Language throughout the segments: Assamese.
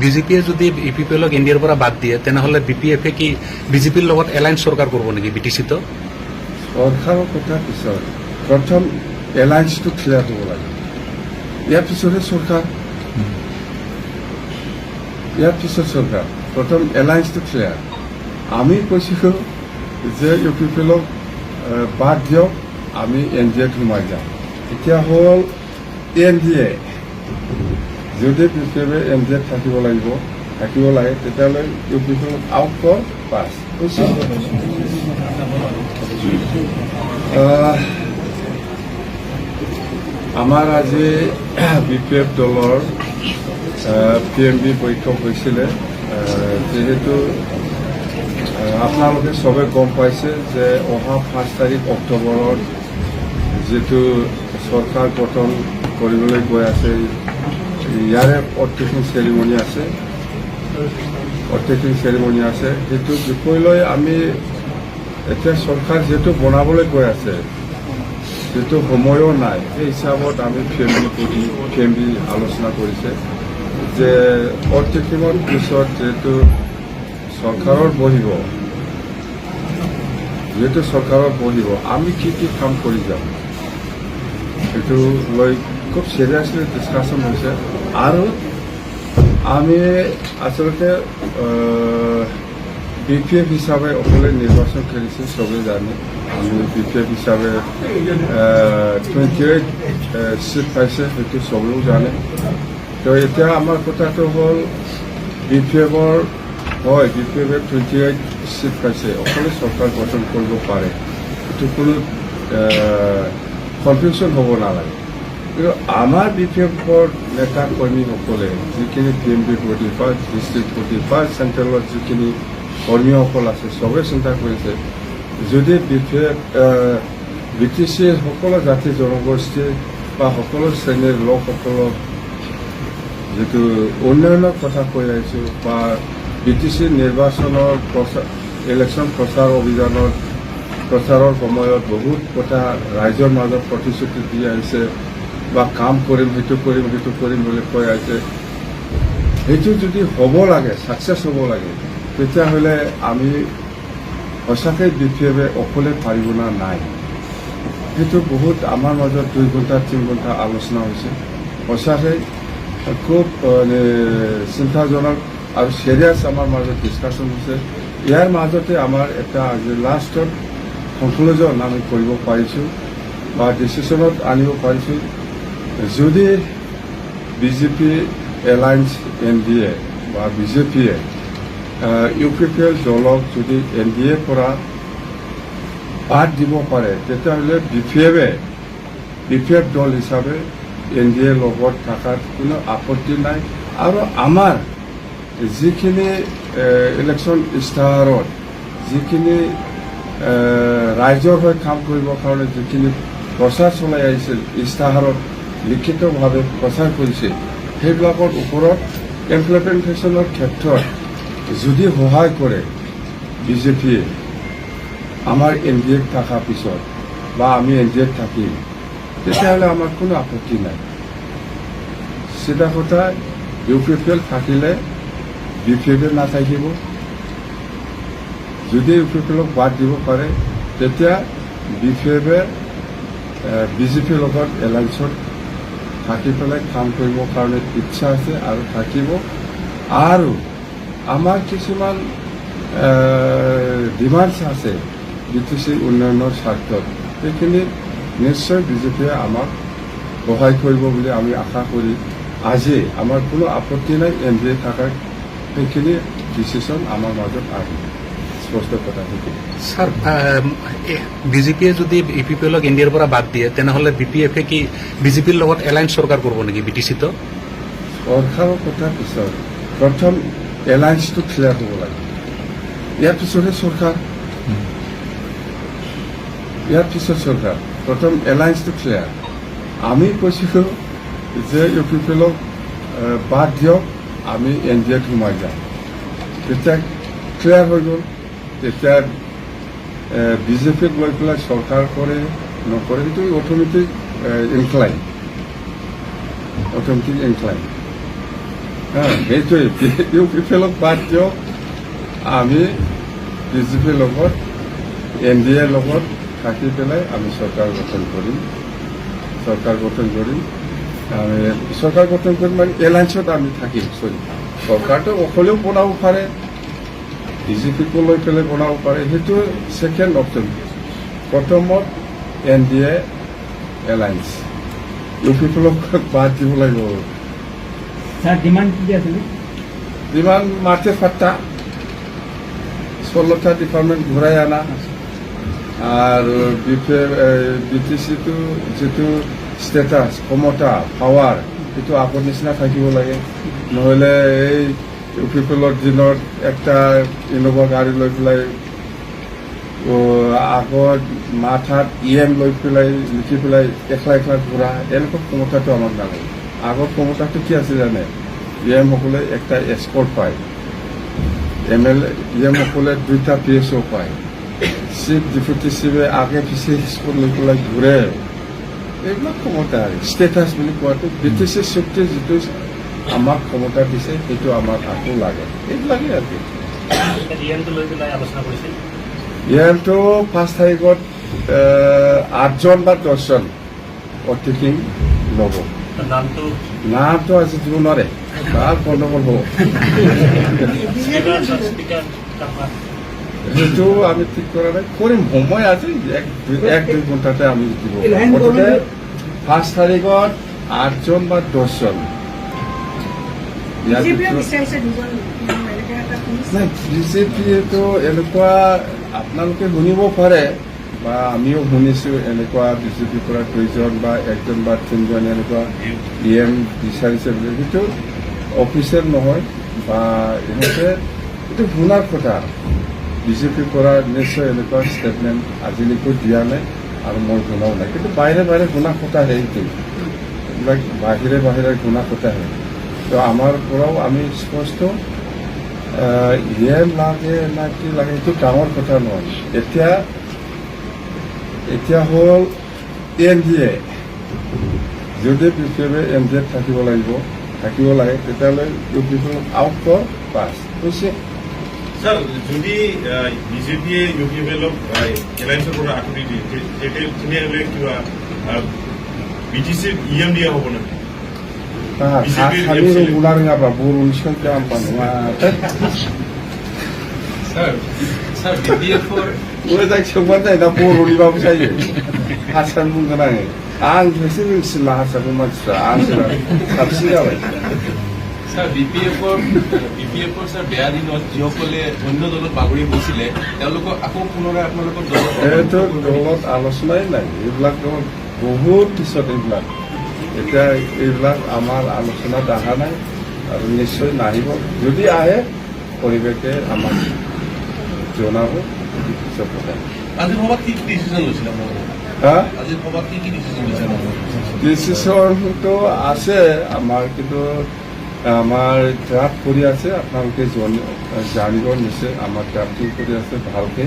বিজেপিয়ে যদি ইপিপিএলক ইণ্ডিয়াৰ পৰা বাদ দিয়ে তেনেহ'লে বিপিএফে কি বিজেপিৰ লগত এলায়েন্স চৰকাৰ কৰিব নেকি বিটিচিত? চৰকাৰৰ কথা পিছত প্ৰথম এলায়েন্সটো ক্লিয়াৰ হ'ব লাগে, ইয়াৰ পিছতহে চৰকাৰ। প্ৰথম এলায়েন্সটো ক্লিয়াৰ। আমি কৈছিলোঁ যে ইউপিপিএলক বাদ দিয়ক, আমি এনডিএত সোমাই যাম। এতিয়া হ'ল এনডিএ, যদি বিজেপিয়ে এনডিএত থাকিব লাগে তেতিয়াহ'লে ইউপিপিএলক আউট কৰ, পাছ। আমাৰ আজি বিপিএফ দলৰ PMB বৈঠক হৈছিলে। যিহেতু আপোনালোকে চবে গম পাইছে যে অহা 5 তাৰিখ অক্টোবৰত যিটো চৰকাৰ গঠন কৰিবলৈ গৈ আছে, ইয়াৰে অধ্যক্ষিণ চেৰিমনি আছে। সেইটো বিষয় লৈ আমি এতিয়া চৰকাৰ যিহেতু বনাবলৈ গৈ আছে, যিটো সময়ো নাই, সেই হিচাপত আমি PMB আলোচনা কৰিছে যে অধ্যক্ষিণৰ পিছত যিহেতু চৰকাৰত বহিব, আমি কি কাম কৰি যাম, সেইটো লৈ খুব চিৰিয়াছলি ডিছকাশ্যন হৈছে। আৰু আমি আচলতে বিপিএফ হিচাপে অকলে নিৰ্বাচন কৰিছে, চবেই জানে। আমি বিপিএফ হিচাপে 28 চিট পাইছে, সেইটো চবেও জানে। তো এতিয়া আমাৰ কথাটো হ'ল বিপিএফে 28 চিট পাইছে, অকলে চৰকাৰ গঠন কৰিব পাৰে, এইটো কোনো কনফিউজন হ'ব নালাগে। কিন্তু আমাৰ বিপিএফৰ নেতা কৰ্মীসকলে যিখিনি PMB বডি বা ডিষ্ট্ৰিক্ট বডি বা চেণ্ট্ৰেলত যিখিনি কৰ্মীসকল আছে, চবেই চিন্তা কৰিছে যদি BTC সকলো জাতি জনগোষ্ঠী বা সকলো শ্ৰেণীৰ লোকসকলক যিটো উন্নয়নৰ কথা কৈ আহিছোঁ বা BTC নিৰ্বাচনৰ ইলেকশ্যন প্ৰচাৰৰ সময়ত বহুত কথা ৰাইজৰ মাজত প্ৰতিশ্ৰুতি দি আহিছে বা কাম কৰিম, সেইটো কৰিম বুলি কৈ আহিছে। সেইটো যদি হ'ব লাগে, ছাকচেছ হ'ব লাগে, তেতিয়াহ'লে আমি সঁচাকৈ বিপিএফে অকলে পাৰিব না নাই, সেইটো বহুত আমাৰ মাজত 2 ঘণ্টা 3 ঘণ্টা আলোচনা হৈছে। সঁচাকৈ খুব চিন্তাজনক আৰু চিৰিয়াছ আমাৰ মাজত ডিছকাশ্যন হৈছে। ইয়াৰ মাজতে আমাৰ এটা লাষ্টত কনক্লুজন আমি কৰিব পাৰিছোঁ বা ডিচিশ্যনত আনিব পাৰিছোঁ, যদি বিজেপি এলায়েন্স NDA বা বিজেপিয়ে ইউপিপিএল দলক যদি NDA পৰা বাদ দিব পাৰে, তেতিয়াহ'লে বিপিএফ দল হিচাপে NDA লগত থকাৰ কোনো আপত্তি নাই। আৰু আমাৰ যিখিনি ইলেকশ্যন ইস্তাহাৰত যিখিনি ৰাইজৰ হৈ কাম কৰিবৰ কাৰণে যিখিনি প্ৰচাৰ চলাই আহিছিল, ইস্তাহাৰত লিখিতভাৱে প্ৰচাৰ কৰিছে, সেইবিলাকৰ ওপৰত ইমপ্লিমেণ্টেশ্যনৰ ক্ষেত্ৰত যদি সহায় কৰে বিজেপিয়ে আমাৰ NDAত থকাৰ পিছত বা আমি NDAত থাকিম, তেতিয়াহ'লে আমাৰ কোনো আপত্তি নাই। চিধা কথা, ইউপিপিএল থাকিলে বিপিএফে নাথাকিব। যদি ইউপিপিএলক বাদ দিব পাৰে, তেতিয়া বিপিএফে বিজেপিৰ লগত এলায়েন্সত থাকি পেলাই কাম কৰিবৰ কাৰণে ইচ্ছা আছে আৰু থাকিব। আৰু আমাৰ কিছুমান ডিমাণ্ডছ আছে BTC উন্নয়নৰ স্বাৰ্থত, সেইখিনি নিশ্চয় বিজেপিয়ে আমাক সহায় কৰিব বুলি আমি আশা কৰি আজি আমাৰ কোনো আপত্তি নাই NDA থকাৰ। সেইখিনি ডিচিশ্যন আমাৰ মাজত আহি স্পষ্ট কথা থাকে। স্যাৰ, বিজেপিয়ে যদি ইপিপিএলক ইণ্ডিয়াৰ পৰা বাদ দিয়ে তেনেহ'লে বিপিএফে কি বিজেপিৰ লগত এলায়েন্স চৰকাৰ কৰিব নেকি বিটিচিত? চৰকাৰৰ কথা পিছত প্ৰথম এলায়েন্সটো ক্লিয়াৰ হ'ব লাগে, ইয়াৰ পিছতহে চৰকাৰ। প্ৰথম এলায়েন্সটো ক্লিয়াৰ। আমি কৈছিলোঁ যে ইউপিপিএলক বাদ দিয়ক, আমি NDAত সোমাই যাম। তেতিয়া ক্লিয়াৰ হৈ গ'ল। তেতিয়া বিজেপিক লৈ পেলাই চৰকাৰ কৰে নকৰে, সেইটো অট'মেটিক ইনক্লাইন। সেইটোৱে ইউ পি পি এলক বাদ দিয়ক আমি বিজেপিৰ লগত NDA লগত থাকি পেলাই আমি চৰকাৰ গঠন কৰিম আমি চৰকাৰ গঠন কৰিম মানে এলায়েন্সত আমি থাকিম চলিম চৰকাৰটো অকলেও বনাব পাৰে বিজেপিকো লৈ পেলাই বনাব পাৰে সেইটো ছেকেণ্ড অপশ্যন প্ৰথমত NDA alliance U P P এলক বাদ দিব লাগিব স্যাৰ ডিমান্ড কি আছে যিমান মাঠে ফাটা 16টা ডিপাৰ্টমেণ্ট ঘূৰাই অনা আৰু BTCটো যিটো ষ্টেটাছ ক্ষমতা পাৱাৰ সেইটো আগৰ নিচিনা থাকিব লাগে নহ'লে এই ইউ পি পি এলৰ দিনত একটা ইন'ভা গাড়ী লৈ পেলাই আগত মাথাত EM লৈ পেলাই লিখি পেলাই একলা ঘূৰা এনেকুৱা ক্ষমতাটো আমাক নালাগে আগৰ ক্ষমতাটো কি আছে জানে EM সকলে একটা এস্কৰ্ট পায় EM সকলে 2টা PSO পায় চিফ ডেপুটি চিফে আগে পিছে স্কুল লৈ পেলাই ঘূৰে এইবিলাক ক্ষমতা আৰু ষ্টেটাছ বুলি কোৱাটো BTC চুক্তি যিটো আমাক ক্ষমতা দিছে সেইটো আমাক আকৌ লাগে এইবিলাকে আৰু EMটো 5 তাৰিখত 8জন বা 10জন অতিথি ল'ব নামটো আজি দিব নোৱাৰে ভাল গণ্ডগোল হ'ব সেইটো আমি ঠিক কৰা নাই কৰিম সময় আজি 1-2 ঘণ্টাতে আমি দিব গতিকে 5 তাৰিখত 8জন বা 10জন বিজেপিয়েতো এনেকুৱা আপোনালোকে শুনিব পাৰে বা আমিও শুনিছোঁ এনেকুৱা বিজেপিৰ পৰা 2জন বা 1জন বা 3জন এনেকুৱা EM বিচাৰিছে বুলি সেইটো অফিচিয়েল নহয় বা ইহঁতে এইটো শুনাৰ কথা বিজেপিৰ পৰা নিশ্চয় এনেকুৱা ষ্টেটমেণ্ট আজিলৈকে দিয়া নাই আৰু মই শুনাও নাই কিন্তু বাহিৰে শুনা কথা সেইটো এইবিলাক বাহিৰে শুনা কথাহে তো আমাৰ পৰাও আমি স্পষ্ট EM লাগে না কি লাগে এইটো ডাঙৰ কথা নহয় এতিয়া হ'ল NDA যদি বিজেপিয়ে NDA থাকিব লাগে তেতিয়াহ'লে U P P out for পাছ হৈছে স্যাৰ যদি বিজেপিয়ে ইউ পি পি এলক এলায়েন্সৰ পৰা আঁতৰি দিয়ে তেনেহ'লে কিবা BTCৰ EM দিয়া হ'ব নেকি kami ular ngapa buru niskan jam panua. Sir, BPF4 Udah tak coba tak dah buru di bawah saya. Hasan pun kena ni. Ang mesti silah hasan pun macam ang silah. Tapi apa? Sir, BPF4 sir বেয়া দিনত যিসকলে অন্য দলত বাগৰি গৈছিলে তেওঁলোকক আকৌ পুনৰাই আপোনালোকৰ দলত এইটো দলত আলোচনাই নাই এইবিলাক বহুত পিছত এইবিলাক এতিয়া এইবিলাক আমাৰ আলোচনাত অহা নাই আৰু নিশ্চয় নাহিব যদি আহে পৰিৱেশে আমাক জনাব আজিৰ সভাত কি ডিচিশ্যন লৈছিল আপোনালোকে আজিৰ সভাত কি ডিচিশ্যন লৈছিল ডিচিশ্যনটো আছে আমাৰ কিন্তু আমাৰ ড্ৰাফ্ট কৰি আছে আপোনালোকে জানিব নিশ্চয় আমাৰ ড্ৰাফ্টিং কৰি আছে ভালকে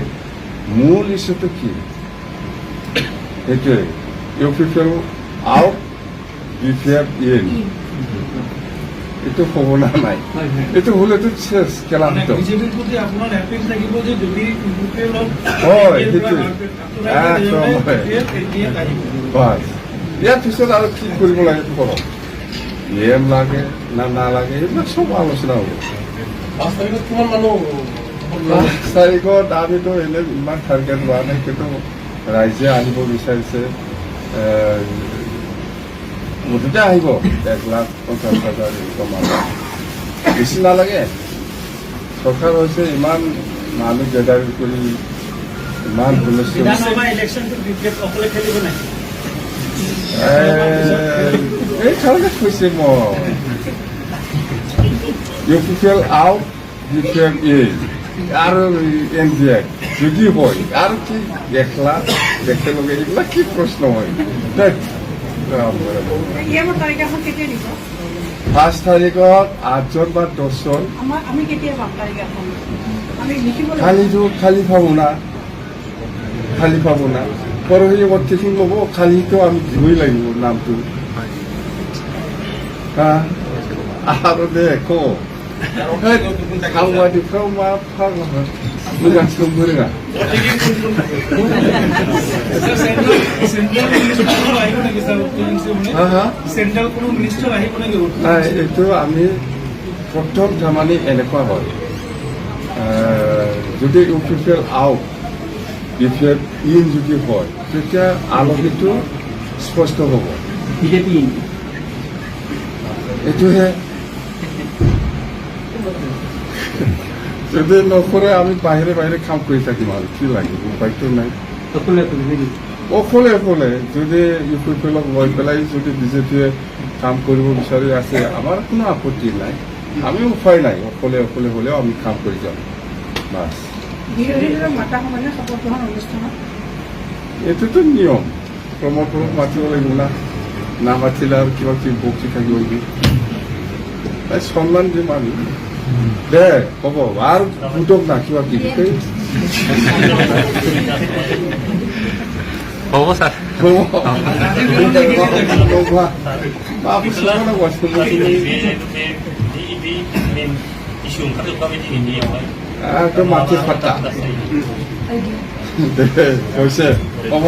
মূল ইছ্যুটো কি সেইটোৱে U P P L out BPF in itu kemana নাই itu হলেতো শেষ খেলা হতো বিজেপিৰ প্ৰতি আপোনাৰ এপিল থাকিব যে যদি বিপিএলক হয় সেইটো একদম বাস ইয়াৰ পিছত আৰু কি কৰিব লাগে কৰক EM লাগে না নালাগে এইবিলাক চব আলোচনা হ'ব 5 তাৰিখত কিমান মানুহ 5 তাৰিখত আমিতো এনে ইমান টাৰ্গেট লোৱা নাই কিন্তু ৰাইজে আনিব বিচাৰিছে মুঠতে আহিব 1,50,000 এনেকুৱা মানুহ বেছি নালাগে চৰকাৰ হৈছে ইমান মানুহ গেডাৰ কৰি ইমান হুলস্থুল এই কাৰণে কৈছে মই U P P L out BPF in আৰু NDA যদি হয় আৰু কি দেখলা একেলগে এইবিলাক কি প্ৰশ্ন হয় 5 তাৰিখত 8জন বা 10জন খালি পাব না পৰহি টিফিন ল'ব খালিতো আমি দিবই লাগিব নামটো आरो दे ख खामानिफ्राव मा फाग्ला मोजां सोंनो रोङा হা হা চেন্ট্ৰেল কোনো মিনিষ্টাৰ আহিব নেকি? নাই এইটো আমি প্ৰথম তাৰমানে এনেকুৱা হয় যদি U P P L out B P F in যদি হয় তেতিয়া আলোচনীটো স্পষ্ট হ'ব বিজেপি এইটোহে যদি নকৰে আমি বাহিৰে বাহিৰে কাম কৰি থাকিম আৰু কি লাগিব উপায়টো নাই অকলে অকলে নেকি অকলে অকলে যদি ইউ পি পি এলক লৈ পেলাই যদি বিজেপিয়ে কাম কৰিব বিচাৰি আছে আমাৰ কোনো আপত্তি নাই আমি উপায় নাই অকলে অকলে হ'লেও আমি কাম কৰি যাম বাছ বিৰোধী দলৰ মাতা সমানে শপত গ্ৰহণ অনুষ্ঠানত এইটোতো নিয়ম প্ৰমোদ মাতিব লাগিব না নামাতিলে আৰু কিবা কিবি বকি থাকিব তাই সন্মান দিম আমি দে হ'ব আৰু গোটক না কিবা কিবি হ'ব ছাৰ একদম মাটি ফাটা দে হৈছে হ'ব